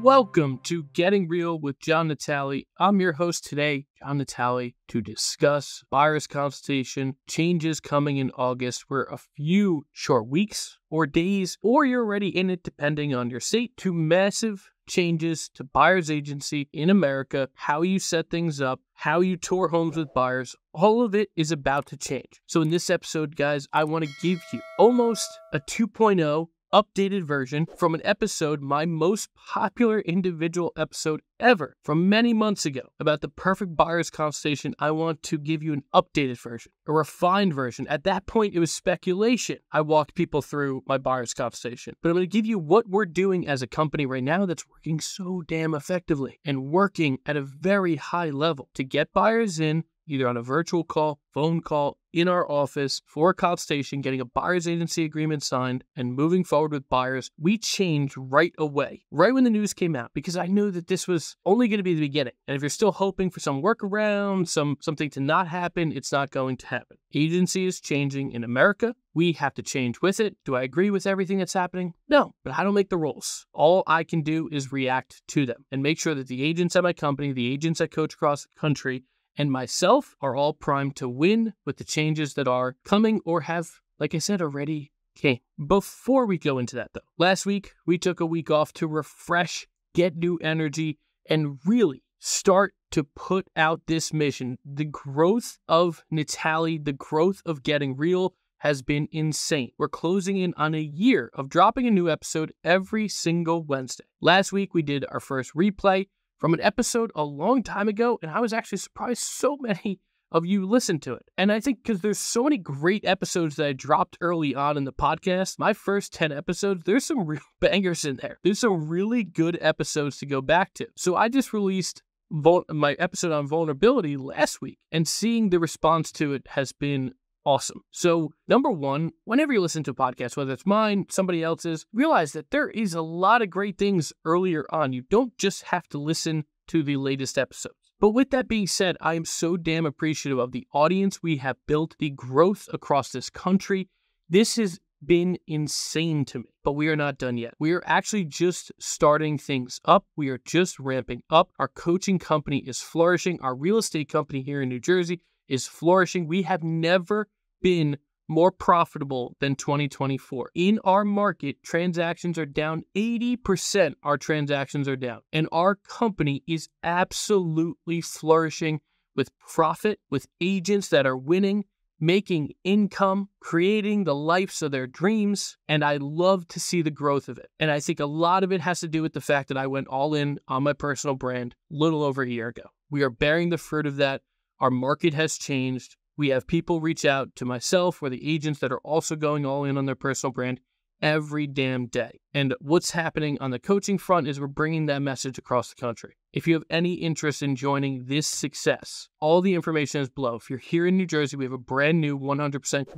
Welcome to Getting Real with John Natale. I'm your host today, John Natale, to discuss buyer's consultation, changes coming in August. We're a few short weeks or days, or you're already in it depending on your state, to massive changes to buyer's agency in America, how you set things up, how you tour homes with buyers. All of it is about to change. So in this episode, guys, I want to give you almost a 2.0 updated version from an episode, my most popular individual episode ever from many months ago about the perfect buyer's consultation. I want to give you an updated version, a refined version. At that point, it was speculation. I walked people through my buyer's consultation, but I'm going to give you what we're doing as a company right now that's working so damn effectively and working at a very high level to get buyers in, either on a virtual call, phone call, in our office for a consultation, getting a buyer's agency agreement signed, and moving forward with buyers. We changed right away, right when the news came out, because I knew that this was only going to be the beginning. And if you're still hoping for some workaround, something to not happen, it's not going to happen. Agency is changing in America. We have to change with it. Do I agree with everything that's happening? No, but I don't make the rules. All I can do is react to them and make sure that the agents at my company, the agents I coach across the country, and myself are all primed to win with the changes that are coming or have, like I said, already came. Before we go into that, though, last week we took a week off to refresh, get new energy, and really start to put out this mission. The growth of Natale, the growth of Getting Real has been insane. We're closing in on a year of dropping a new episode every single Wednesday. Last week we did our first replay from an episode a long time ago, and I was actually surprised so many of you listened to it. And I think because there's so many great episodes that I dropped early on in the podcast, my first 10 episodes, there's some real bangers in there. There's some really good episodes to go back to. So I just released my episode on vulnerability last week, and seeing the response to it has been awesome. So number one, whenever you listen to a podcast, whether it's mine, somebody else's, realize that there is a lot of great things earlier on. You don't just have to listen to the latest episodes. But with that being said, I am so damn appreciative of the audience we have built, the growth across this country. This has been insane to me, but we are not done yet. We are actually just starting things up. We are just ramping up. Our coaching company is flourishing. Our real estate company here in New Jersey is flourishing. We have never been more profitable than 2024. In our market, transactions are down 80%. Our transactions are down. And our company is absolutely flourishing with profit, with agents that are winning, making income, creating the lives of their dreams. And I love to see the growth of it. And I think a lot of it has to do with the fact that I went all in on my personal brand a little over a year ago. We are bearing the fruit of that. Our market has changed. We have people reach out to myself or the agents that are also going all in on their personal brand every damn day. And what's happening on the coaching front is we're bringing that message across the country. If you have any interest in joining this success, all the information is below. If you're here in New Jersey, we have a brand new 100%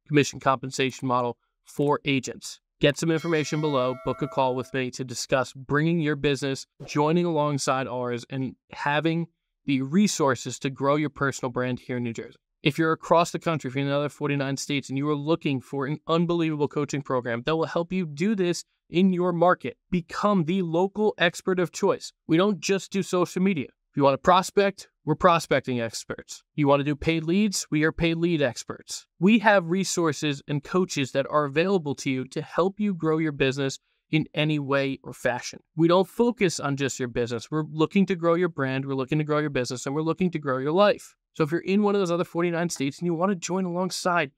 commission compensation model for agents. Get some information below, book a call with me to discuss bringing your business, joining alongside ours, and having the resources to grow your personal brand here in New Jersey. If you're across the country, if you're in the other 49 states and you are looking for an unbelievable coaching program that will help you do this in your market, become the local expert of choice. We don't just do social media. If you want to prospect, we're prospecting experts. You want to do paid leads? We are paid lead experts. We have resources and coaches that are available to you to help you grow your business in any way or fashion. We don't focus on just your business. We're looking to grow your brand, we're looking to grow your business, and we're looking to grow your life. So if you're in one of those other 49 states and you want to join alongside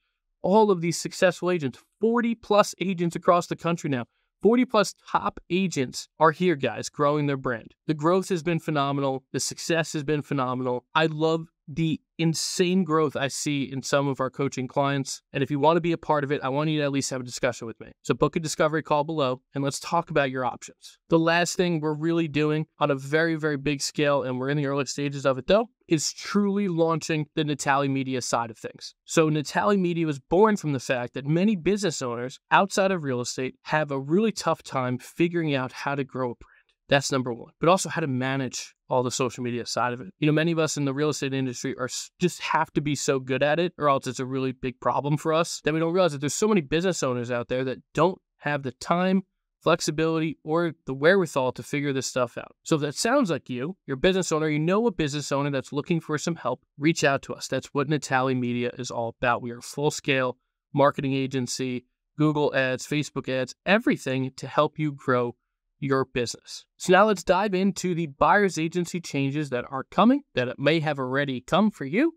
all of these successful agents, 40 plus agents across the country now, 40 plus top agents are here, guys, growing their brand. The growth has been phenomenal. The success has been phenomenal. I love the insane growth I see in some of our coaching clients. And if you want to be a part of it, I want you to at least have a discussion with me. So book a discovery call below and let's talk about your options. The last thing we're really doing on a very, very big scale, and we're in the early stages of it though, is truly launching the Natale Media side of things. So Natale Media was born from the fact that many business owners outside of real estate have a really tough time figuring out how to grow a brand. That's number one. But also how to manage all the social media side of it. You know, many of us in the real estate industry are just have to be so good at it, or else it's a really big problem for us that we don't realize that there's so many business owners out there that don't have the time, flexibility, or the wherewithal to figure this stuff out. So if that sounds like you're a business owner, you know a business owner that's looking for some help, reach out to us. That's what Natale Media is all about. We are a full-scale marketing agency, Google ads, Facebook ads, everything to help you grow your business. So now let's dive into the buyer's agency changes that are coming, that it may have already come for you,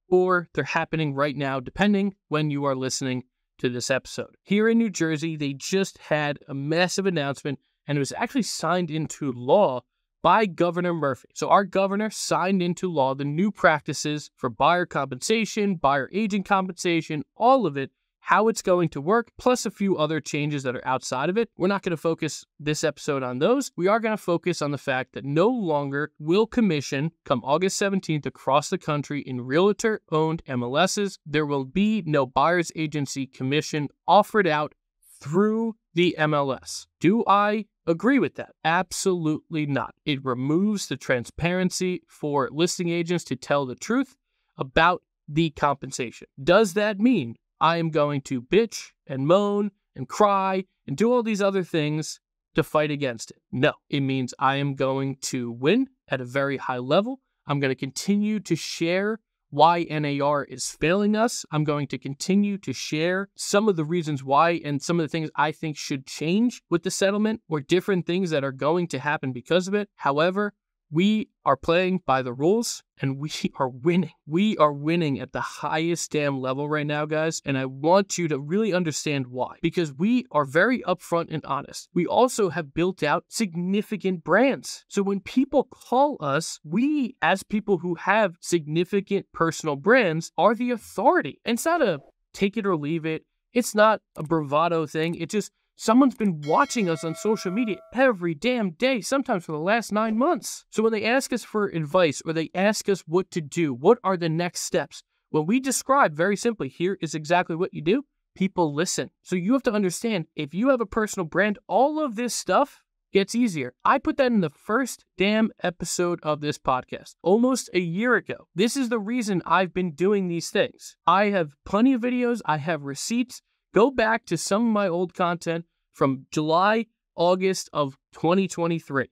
or they're happening right now, depending when you are listening to this episode. Here in New Jersey, they just had a massive announcement, and it was actually signed into law by Governor Murphy. So our governor signed into law the new practices for buyer compensation, buyer agent compensation, all of it, how it's going to work, plus a few other changes that are outside of it. We're not going to focus this episode on those. We are going to focus on the fact that no longer will commission come August 17th across the country in realtor-owned MLSs. There will be no buyer's agency commission offered out through the MLS. Do I agree with that? Absolutely not. It removes the transparency for listing agents to tell the truth about the compensation. Does that mean I am going to bitch and moan and cry and do all these other things to fight against it? No, it means I am going to win at a very high level. I'm going to continue to share why NAR is failing us. I'm going to continue to share some of the reasons why and some of the things I think should change with the settlement or different things that are going to happen because of it. However, we are playing by the rules and we are winning. We are winning at the highest damn level right now, guys. And I want you to really understand why. Because we are very upfront and honest. We also have built out significant brands. So when people call us, we, as people who have significant personal brands, are the authority. And it's not a take it or leave it. It's not a bravado thing. It just, someone's been watching us on social media every damn day, sometimes for the last 9 months. So when they ask us for advice or they ask us what to do, what are the next steps? When we describe very simply, here is exactly what you do, people listen. So you have to understand, if you have a personal brand, all of this stuff gets easier. I put that in the first damn episode of this podcast, almost a year ago. This is the reason I've been doing these things. I have plenty of videos. I have receipts. Go back to some of my old content from July, August of 2023.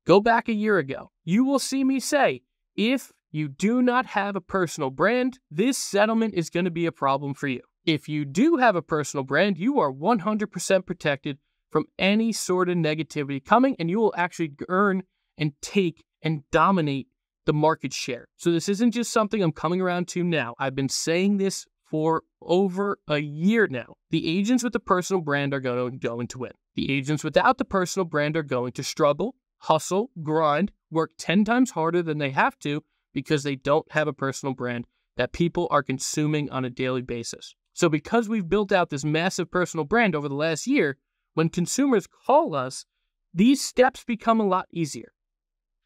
Go back a year ago. You will see me say, if you do not have a personal brand, this settlement is going to be a problem for you. If you do have a personal brand, you are 100% protected from any sort of negativity coming, and you will actually earn and take and dominate the market share. So this isn't just something I'm coming around to now. I've been saying this for over a year now. The agents with the personal brand are going to win. The agents without the personal brand are going to struggle, hustle, grind, work 10 times harder than they have to because they don't have a personal brand that people are consuming on a daily basis. So because we've built out this massive personal brand over the last year, when consumers call us, these steps become a lot easier.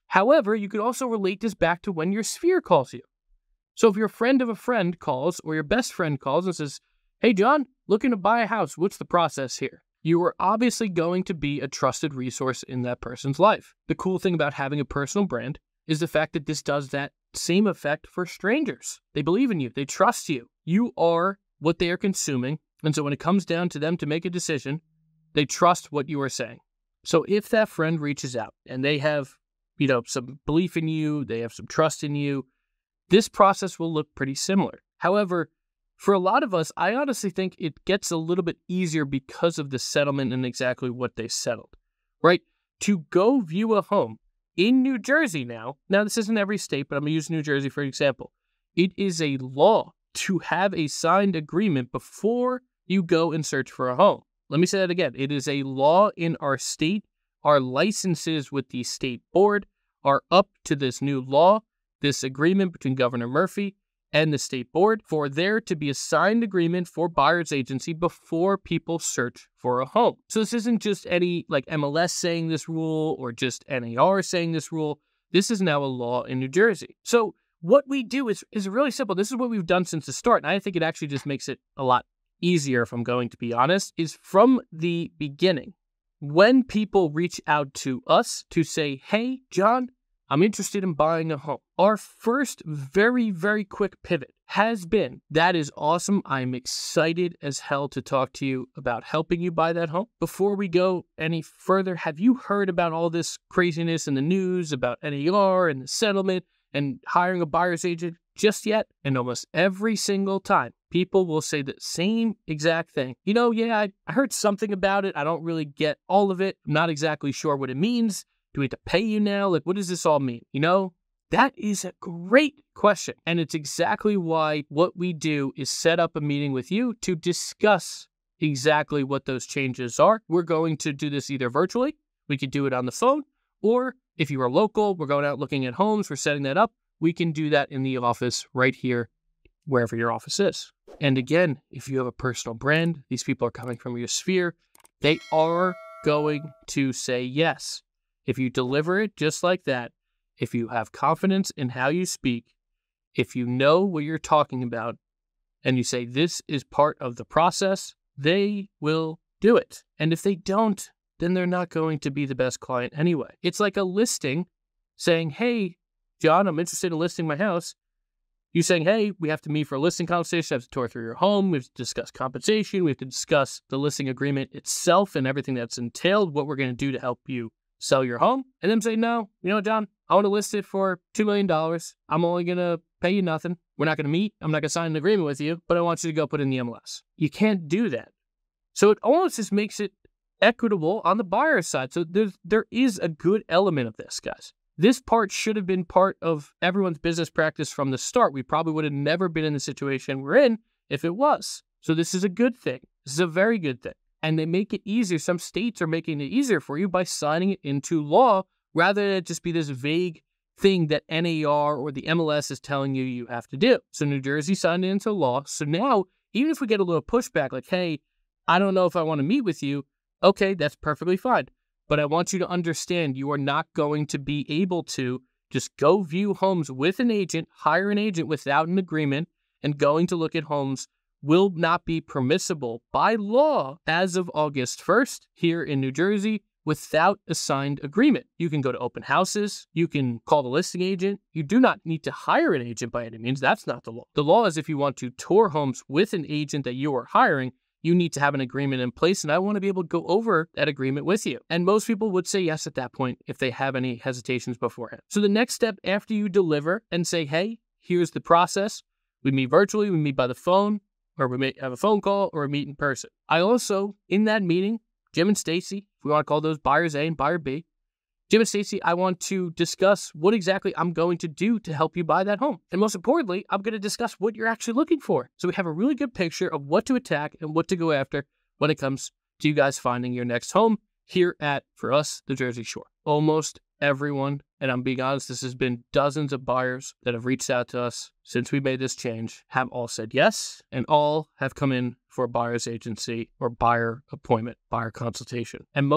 However, you could also relate this back to when your sphere calls you. So if your friend of a friend calls or your best friend calls and says, hey, John, looking to buy a house, what's the process here? You are obviously going to be a trusted resource in that person's life. The cool thing about having a personal brand is the fact that this does that same effect for strangers. They believe in you. They trust you. You are what they are consuming. And so when it comes down to them to make a decision, they trust what you are saying. So if that friend reaches out and they have, some belief in you, they have some trust in you, this process will look pretty similar. However, for a lot of us, I honestly think it gets a little bit easier because of the settlement and exactly what they settled, right? To go view a home in New Jersey now this isn't every state, but I'm going to use New Jersey for example. It is a law to have a signed agreement before you go and search for a home. Let me say that again. It is a law in our state. Our licenses with the state board are up to this new law, this agreement between Governor Murphy and the state board, for there to be a signed agreement for buyer's agency before people search for a home. So this isn't just any MLS saying this rule or just NAR saying this rule. This is now a law in New Jersey. So what we do is really simple. This is what we've done since the start, and I think it actually just makes it a lot easier, if I'm going to be honest, is from the beginning. When people reach out to us to say, hey, John, I'm interested in buying a home. Our first very, very quick pivot has been, that is awesome. I'm excited as hell to talk to you about helping you buy that home. Before we go any further, have you heard about all this craziness in the news about NAR and the settlement and hiring a buyer's agent just yet? And almost every single time, people will say the same exact thing. I heard something about it. I don't really get all of it. I'm not exactly sure what it means. Do we have to pay you now? Like, what does this all mean? That is a great question. And it's exactly why what we do is set up a meeting with you to discuss exactly what those changes are. We're going to do this either virtually, we could do it on the phone, or if you are local, we're going out looking at homes, we're setting that up. We can do that in the office right here, wherever your office is. And again, if you have a personal brand, these people are coming from your sphere, they are going to say yes. If you deliver it just like that, if you have confidence in how you speak, if you know what you're talking about, and you say this is part of the process, they will do it. And if they don't, then they're not going to be the best client anyway. It's like a listing saying, hey, John, I'm interested in listing my house. You saying, hey, we have to meet for a listing consultation. I have to tour through your home. We have to discuss compensation. We have to discuss the listing agreement itself and everything that's entailed, what we're going to do to help you sell your home. And then say, no, John, I want to list it for $2 million. I'm only going to pay you nothing. We're not going to meet. I'm not going to sign an agreement with you, but I want you to go put in the MLS. You can't do that. So it almost just makes it equitable on the buyer's side. So there is a good element of this, guys. This part should have been part of everyone's business practice from the start. We probably would have never been in the situation we're in if it was. So this is a good thing. This is a very good thing. And they make it easier. Some states are making it easier for you by signing it into law rather than it just be this vague thing that NAR or the MLS is telling you have to do. So New Jersey signed it into law. So now, even if we get a little pushback like, hey, I don't know if I want to meet with you, okay, that's perfectly fine. But I want you to understand you are not going to be able to just go view homes with an agent, hire an agent without an agreement, and going to look at homes will not be permissible by law as of August 1st here in New Jersey without a signed agreement. You can go to open houses. You can call the listing agent. You do not need to hire an agent by any means. That's not the law. The law is if you want to tour homes with an agent that you are hiring, you need to have an agreement in place, and I want to be able to go over that agreement with you. And most people would say yes at that point if they have any hesitations beforehand. So the next step after you deliver and say, hey, here's the process. We meet virtually, we meet by the phone, or we may have a phone call, or we meet in person. I also, in that meeting, Jim and Stacy, if we want to call those buyers A and buyer B, Jim and Stacy, I want to discuss what exactly I'm going to do to help you buy that home. And most importantly, I'm going to discuss what you're actually looking for. So we have a really good picture of what to attack and what to go after when it comes to you guys finding your next home here at, for us, the Jersey Shore. Almost everyone, and I'm being honest, this has been dozens of buyers that have reached out to us since we made this change, have all said yes, and all have come in for a buyer's agency or buyer appointment, buyer consultation. And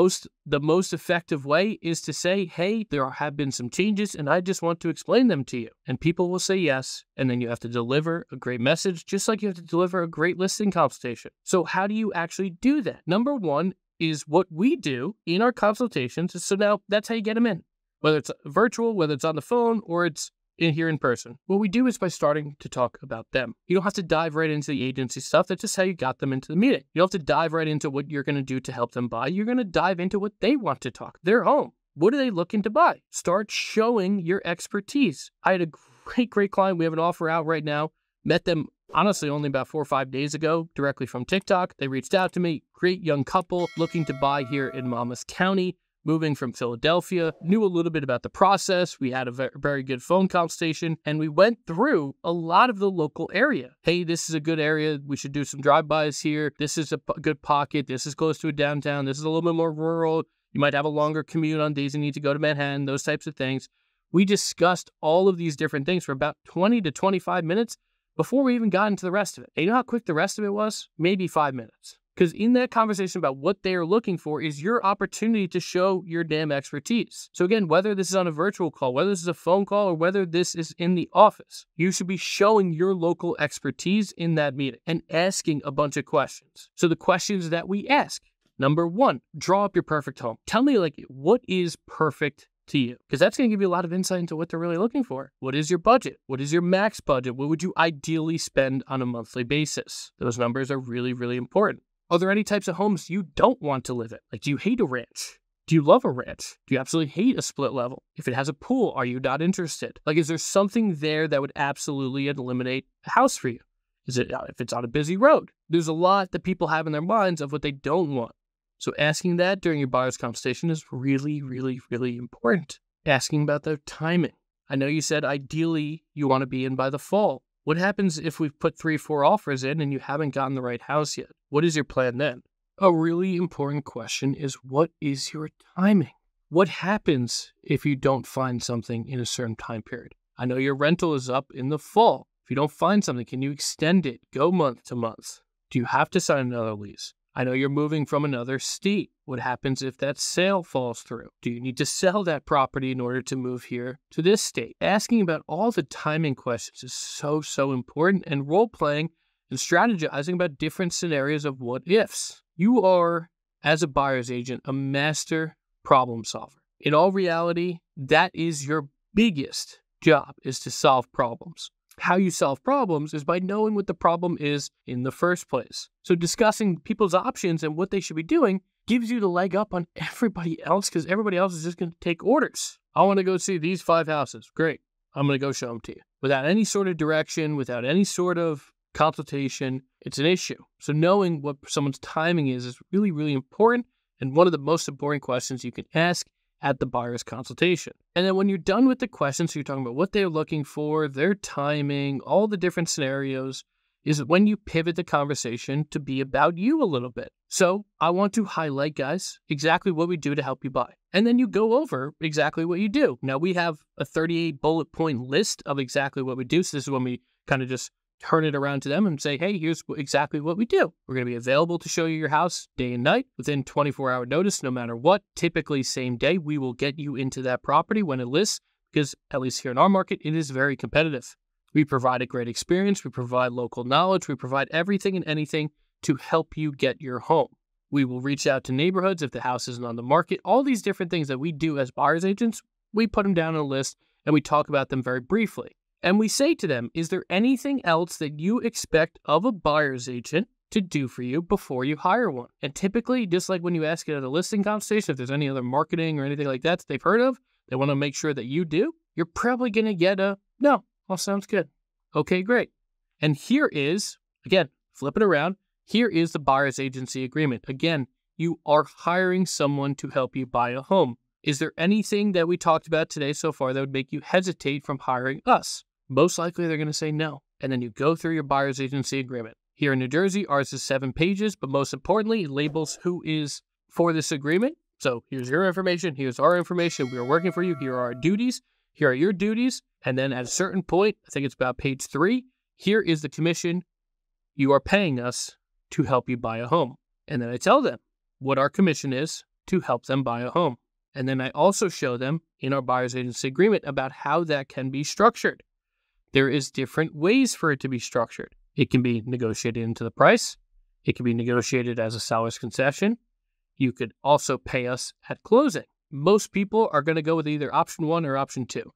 the most effective way is to say, hey, there have been some changes and I just want to explain them to you. And people will say yes, and then you have to deliver a great message, just like you have to deliver a great listing consultation. So how do you actually do that? Number one is what we do in our consultations. So now that's how you get them in, whether it's virtual, whether it's on the phone, or it's in here in person. What we do is by starting to talk about them. You don't have to dive right into the agency stuff. That's just how you got them into the meeting. You don't have to dive right into what you're going to do to help them buy. You're going to dive into what they want to talk. Their home. What are they looking to buy? Start showing your expertise. I had a great client. We have an offer out right now. Met them honestly only about 4 or 5 days ago, directly from TikTok. They reached out to me. Great young couple looking to buy here in Monmouth County, moving from Philadelphia, knew a little bit about the process. We had a very good phone consultation, and we went through a lot of the local area. Hey, this is a good area. We should do some drive-bys here. This is a good pocket. This is close to a downtown. This is a little bit more rural. You might have a longer commute on days you need to go to Manhattan, those types of things. We discussed all of these different things for about 20 to 25 minutes before we even got into the rest of it. And you know how quick the rest of it was? Maybe 5 minutes. Because in that conversation about what they are looking for is your opportunity to show your damn expertise. So again, whether this is on a virtual call, whether this is a phone call, or whether this is in the office, you should be showing your local expertise in that meeting and asking a bunch of questions. So the questions that we ask, number one, draw up your perfect home. Tell me, what is perfect to you, because that's going to give you a lot of insight into what they're really looking for. What is your budget? What is your max budget? What would you ideally spend on a monthly basis? Those numbers are really, really important. Are there any types of homes you don't want to live in? Like, do you hate a ranch? Do you love a ranch? Do you absolutely hate a split level? If it has a pool, are you not interested? Like, is there something there that would absolutely eliminate a house for you? Is it if it's on a busy road? There's a lot that people have in their minds of what they don't want. So asking that during your buyer's consultation is really, really, really important. Asking about their timing. I know you said ideally you want to be in by the fall. What happens if we've put 3-4 offers in and you haven't gotten the right house yet? What is your plan then? A really important question is, what is your timing? What happens if you don't find something in a certain time period? I know your rental is up in the fall. If you don't find something, can you extend it? Go month to month? Do you have to sign another lease? I know you're moving from another state. What happens if that sale falls through? Do you need to sell that property in order to move here to this state? Asking about all the timing questions is so, so important, and role-playing and strategizing about different scenarios of what ifs. You are, as a buyer's agent, a master problem solver. In all reality, that is your biggest job, is to solve problems. How you solve problems is by knowing what the problem is in the first place. So discussing people's options and what they should be doing gives you the leg up on everybody else, because everybody else is just going to take orders. I want to go see these 5 houses. Great. I'm going to go show them to you. Without any sort of direction, without any sort of consultation, it's an issue. So knowing what someone's timing is really, really important, and one of the most important questions you can ask at the buyer's consultation. And then when you're done with the questions, so you're talking about what they're looking for, their timing, all the different scenarios, is when you pivot the conversation to be about you a little bit. So I want to highlight, guys, exactly what we do to help you buy. And then you go over exactly what you do. Now, we have a 38 bullet point list of exactly what we do. So this is when we kind of just turn it around to them and say, hey, here's exactly what we do. We're going to be available to show you your house day and night within 24-hour notice, no matter what. Typically same day, we will get you into that property when it lists, because at least here in our market, it is very competitive. We provide a great experience. We provide local knowledge. We provide everything and anything to help you get your home. We will reach out to neighborhoods if the house isn't on the market. All these different things that we do as buyer's agents, we put them down on a list and we talk about them very briefly. And we say to them, is there anything else that you expect of a buyer's agent to do for you before you hire one? And typically, just like when you ask it at a listing consultation, if there's any other marketing or anything like that they've heard of, they want to make sure that you do, you're probably going to get a, no, all sounds good. Okay, great. And here is, again, flip it around, here is the buyer's agency agreement. Again, you are hiring someone to help you buy a home. Is there anything that we talked about today so far that would make you hesitate from hiring us? Most likely they're going to say no. And then you go through your buyer's agency agreement. Here in New Jersey, ours is 7 pages, but most importantly, it labels who is for this agreement. So here's your information, here's our information, we are working for you, here are our duties, here are your duties, and then at a certain point, I think it's about page 3, here is the commission you are paying us to help you buy a home. And then I tell them what our commission is to help them buy a home. And then I also show them in our buyer's agency agreement about how that can be structured. There is different ways for it to be structured. It can be negotiated into the price. It can be negotiated as a seller's concession. You could also pay us at closing. Most people are going to go with either option 1 or option 2.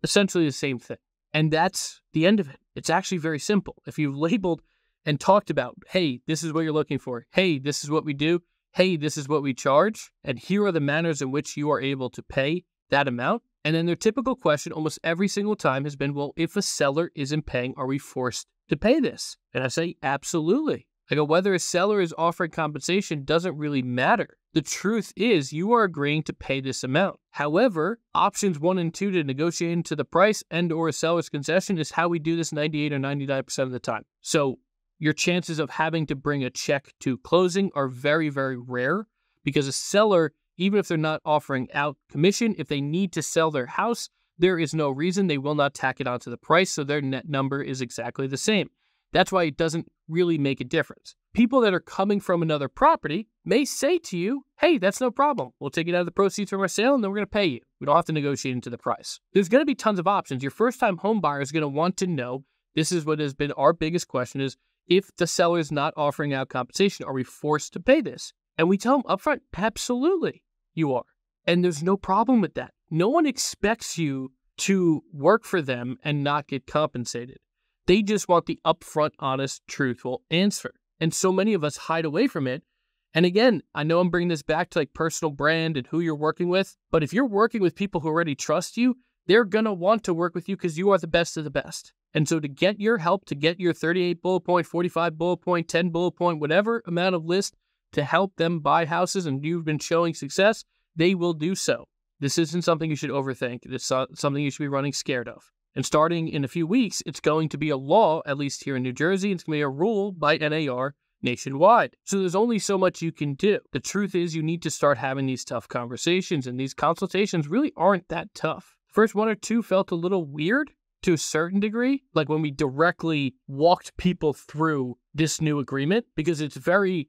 Essentially the same thing. And that's the end of it. It's actually very simple. If you've labeled and talked about, hey, this is what you're looking for. Hey, this is what we do. Hey, this is what we charge. And here are the manners in which you are able to pay that amount. And then their typical question almost every single time has been, well, if a seller isn't paying, are we forced to pay this? And I say, absolutely. I go, whether a seller is offering compensation doesn't really matter. The truth is you are agreeing to pay this amount. However, options 1 and 2 to negotiate into the price and or a seller's concession is how we do this 98 or 99% of the time. So your chances of having to bring a check to closing are very, very rare, because a seller, even if they're not offering out commission, if they need to sell their house, there is no reason they will not tack it onto the price, so their net number is exactly the same. That's why it doesn't really make a difference. People that are coming from another property may say to you, hey, that's no problem. We'll take it out of the proceeds from our sale and then we're going to pay you. We don't have to negotiate into the price. There's going to be tons of options. Your first-time home buyer is going to want to know, this is what has been our biggest question, is if the seller is not offering out compensation, are we forced to pay this? And we tell them upfront, absolutely, you are. And there's no problem with that. No one expects you to work for them and not get compensated. They just want the upfront, honest, truthful answer. And so many of us hide away from it. And again, I know I'm bringing this back to like personal brand and who you're working with, but if you're working with people who already trust you, they're going to want to work with you because you are the best of the best. And so to get your help, to get your 38 bullet point, 45 bullet point, 10 bullet point, whatever amount of list to help them buy houses and you've been showing success, they will do so. This isn't something you should overthink. It's something you should be running scared of. And starting in a few weeks, it's going to be a law, at least here in New Jersey. It's going to be a rule by NAR nationwide. So there's only so much you can do. The truth is you need to start having these tough conversations, and these consultations really aren't that tough. First one or two felt a little weird to a certain degree, like when we directly walked people through this new agreement, because it's very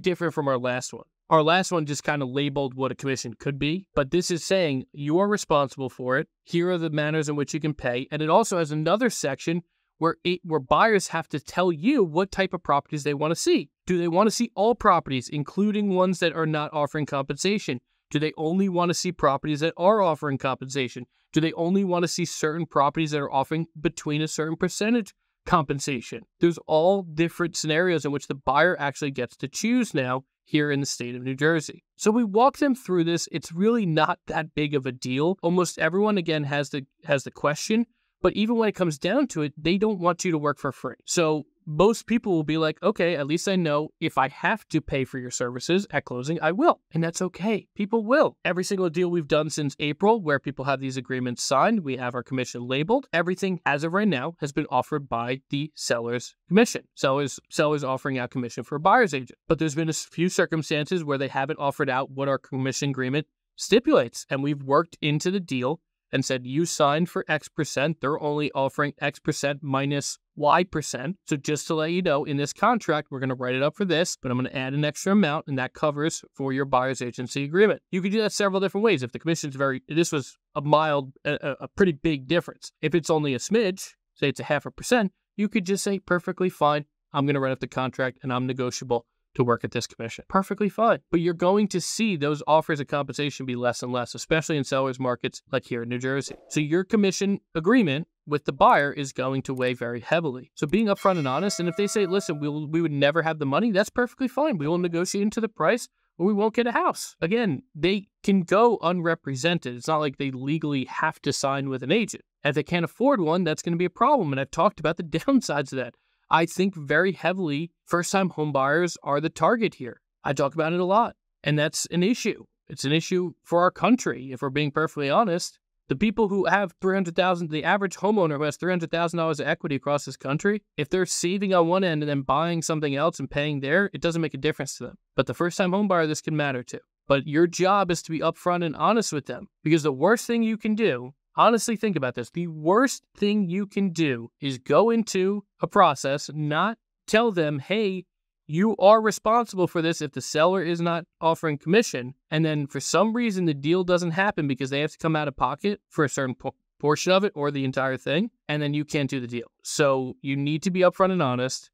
different from our last one. Our last one just kind of labeled what a commission could be, but this is saying you are responsible for it. Here are the manners in which you can pay. And it also has another section where buyers have to tell you what type of properties they want to see. Do they want to see all properties, including ones that are not offering compensation? Do they only want to see properties that are offering compensation? Do they only want to see certain properties that are offering between a certain percentage compensation? There's all different scenarios in which the buyer actually gets to choose now here in the state of New Jersey. So we walk them through this. It's really not that big of a deal. Almost everyone, again, has the question, but even when it comes down to it, they don't want you to work for free. So most people will be like, okay, at least I know if I have to pay for your services at closing, I will. And that's okay. People will. Every single deal we've done since April where people have these agreements signed, we have our commission labeled. Everything as of right now has been offered by the seller's commission. Sellers offering out commission for a buyer's agent. But there's been a few circumstances where they haven't offered out what our commission agreement stipulates. And we've worked into the deal and said, you signed for X percent. They're only offering X percent minus Y percent. So just to let you know, in this contract, we're going to write it up for this, but I'm going to add an extra amount, and that covers for your buyer's agency agreement. You could do that several different ways. If the commission's this was a pretty big difference. If it's only a smidge, say it's 0.5%, you could just say, perfectly fine, I'm going to write up the contract and I'm negotiable to work at this commission. Perfectly fine. But you're going to see those offers of compensation be less and less, especially in sellers markets like here in New Jersey. So your commission agreement with the buyer is going to weigh very heavily. So being upfront and honest, and if they say, listen, we would never have the money, that's perfectly fine. We will negotiate into the price or we won't get a house. Again, they can go unrepresented. It's not like they legally have to sign with an agent. And if they can't afford one, that's going to be a problem. And I've talked about the downsides of that. I think very heavily first-time home buyers are the target here. I talk about it a lot, and that's an issue. It's an issue for our country, if we're being perfectly honest. The people who have $300,000, the average homeowner who has $300,000 of equity across this country, if they're saving on one end and then buying something else and paying there, it doesn't make a difference to them. But the first-time home buyer, this can matter to. But your job is to be upfront and honest with them, because the worst thing you can do, honestly think about this, the worst thing you can do is go into a process, not tell them, hey, you are responsible for this if the seller is not offering commission, and then for some reason the deal doesn't happen because they have to come out of pocket for a certain portion of it or the entire thing, and then you can't do the deal. So you need to be upfront and honest.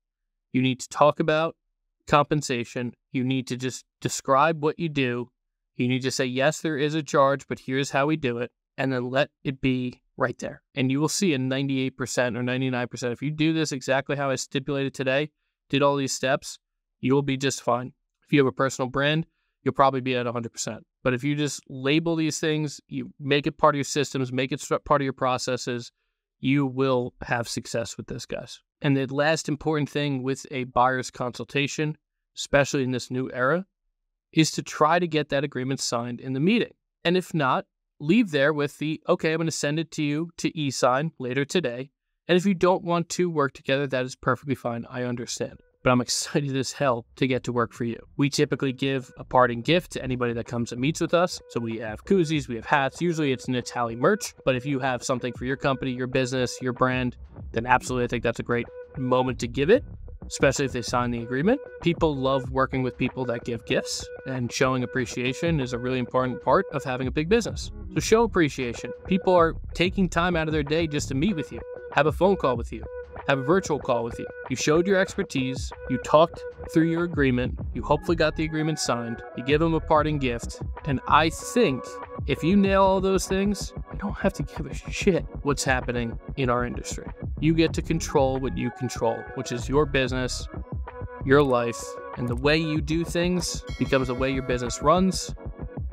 You need to talk about compensation. You need to just describe what you do. You need to say, yes, there is a charge, but here's how we do it, and then let it be right there. And you will see a 98% or 99%. If you do this exactly how I stipulated today, did all these steps, you will be just fine. If you have a personal brand, you'll probably be at 100%. But if you just label these things, you make it part of your systems, make it part of your processes, you will have success with this, guys. And the last important thing with a buyer's consultation, especially in this new era, is to try to get that agreement signed in the meeting. And if not, leave there with the, okay, I'm going to send it to you to e-sign later today. And if you don't want to work together, that is perfectly fine. I understand. But I'm excited as hell to get to work for you. We typically give a parting gift to anybody that comes and meets with us. So we have koozies, we have hats. Usually it's Natale merch. But if you have something for your company, your business, your brand, then absolutely I think that's a great moment to give it, especially if they sign the agreement. People love working with people that give gifts, and showing appreciation is a really important part of having a big business. So show appreciation. People are taking time out of their day just to meet with you, have a phone call with you, have a virtual call with you. You showed your expertise, you talked through your agreement, you hopefully got the agreement signed, you give them a parting gift, and I think If you nail all those things, you don't have to give a shit what's happening in our industry. You get to control what you control, which is your business, your life, and the way you do things becomes the way your business runs,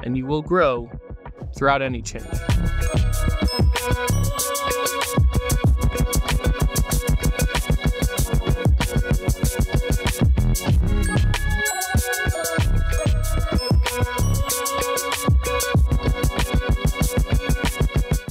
and you will grow throughout any change.